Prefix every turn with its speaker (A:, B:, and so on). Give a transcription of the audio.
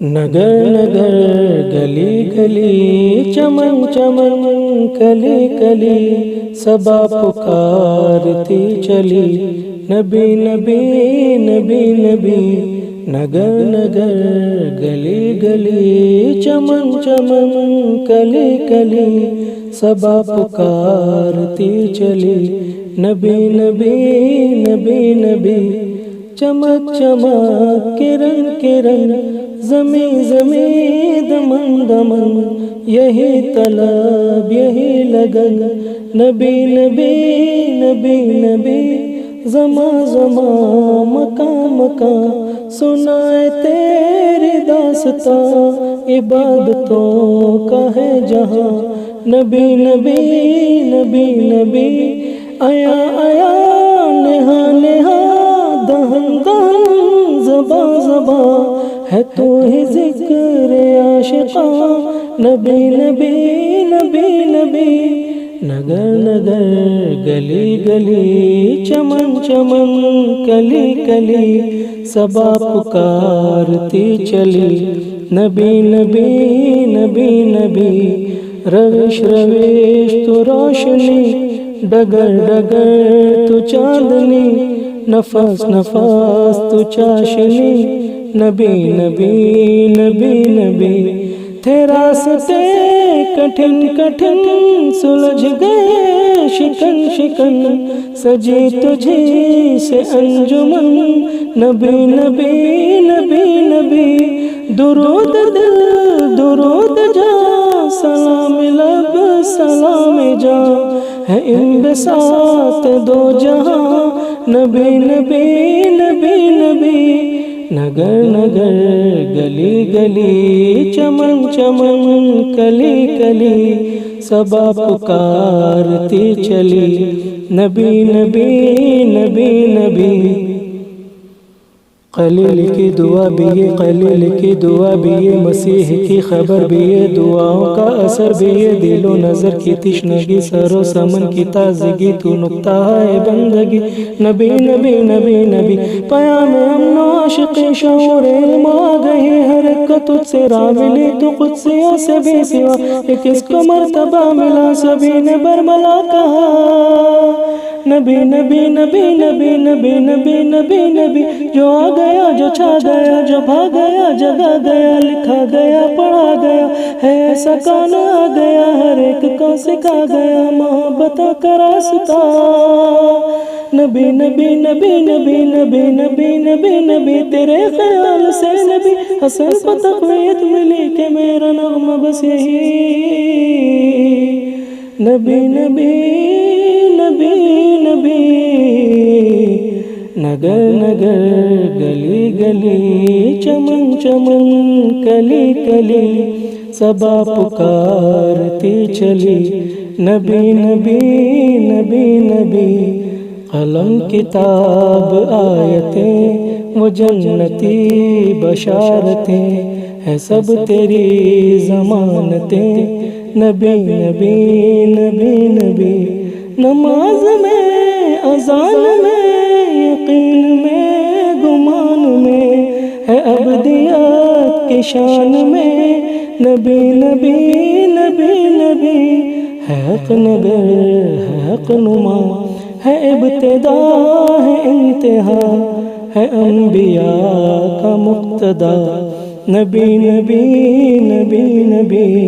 A: نگر نگر گلی گلی چمن چمن کلی کلی صبا پکارتی چلی نبی نبی نبی نبی نگر نگر گلی گلی چمن چمن کلی کلی صبا پکارتی چلی نبی نبی نبی نبی چمک چمک کرن کرن زمین زمین دمن دمن یہی طلب یہی لگن نبی نبی نبی نبی زماں زماں مکان مکان سنائے تیری داستان عبادتوں کا ہے جہاں نبی نبی نبی نبی آیا آیا نہا نہا دہن دہن زباں زباں ہے تو ہی ذکر عاشقاں نبی نبی نبی نبی نگر نگر گلی گلی چمن چمن کلی کلی صبا پکارتی چلی نبی نبی نبی نبی روش روش تو روشنی ڈگر ڈگر تو چاندنی نفس نفس تو چاشنی نبی نبی نبی نبی تھے راستے کٹھن کٹھن سلجھ گئے شکن شکن سجی تجھی سے انجمن نبی نبی نبی نبی درود دل درود جا سلام لب سلام جا ہے انبساط دو جہاں نبی نبی نبی نبی نگر نگر گلی گلی چمن چمن کلی کلی صبا پکارتی چلی نبی نبی نبی نبی قلیل کی دعا بھی یہ قلیل کی دعا بھی یہ مسیح کی خبر بھی یہ دعاؤں کا اثر بھی یہ دل و نظر کی تشنگی سر و سمن کی تازگی تو نقطہ ہے بندگی نبی نبی نبی نبی پیام امن و عاشقی شعور علم آ گئی ہر ایک کو تجھ سے راہ ملی تو قدسیوں سے بھی سوا ایک اس کو مرتبہ ملا سبھی نے برملا کہا نبی نبی نبی نبی نبی نبی نبی نبی جو آ گیا جو چھا گیا جو بھا گیا جگا گیا لکھا گیا پڑھا گیا ہے ایسا کون آ گیا ہر ایک کو سکھا گیا محبتوں کا راستہ نبی نبی نبی نبی نبی نبی نبی نبی تیرے خیال سے نبی حسن کو تقویت ملی کہ میرا نغمہ بس یہی نبی نبی نبی نبی نگر نگر گلی گلی چمن چمن کلی کلی صبا پکارتی چلی نبی نبی نبی نبی قلم کتاب آیتیں وہ جنتی بشارتیں ہے سب تیری ضمانتیں نبی نبی نبی نبی نماز میں اذان میں یقین میں گمان میں ہے ابدیت کی شان میں نبی نبی نبی نبی ہے حق نگر ہے حق نما ہے ابتدا ہے انتہا ہے انبیاء کا مقتدا نبی نبی نبی نبی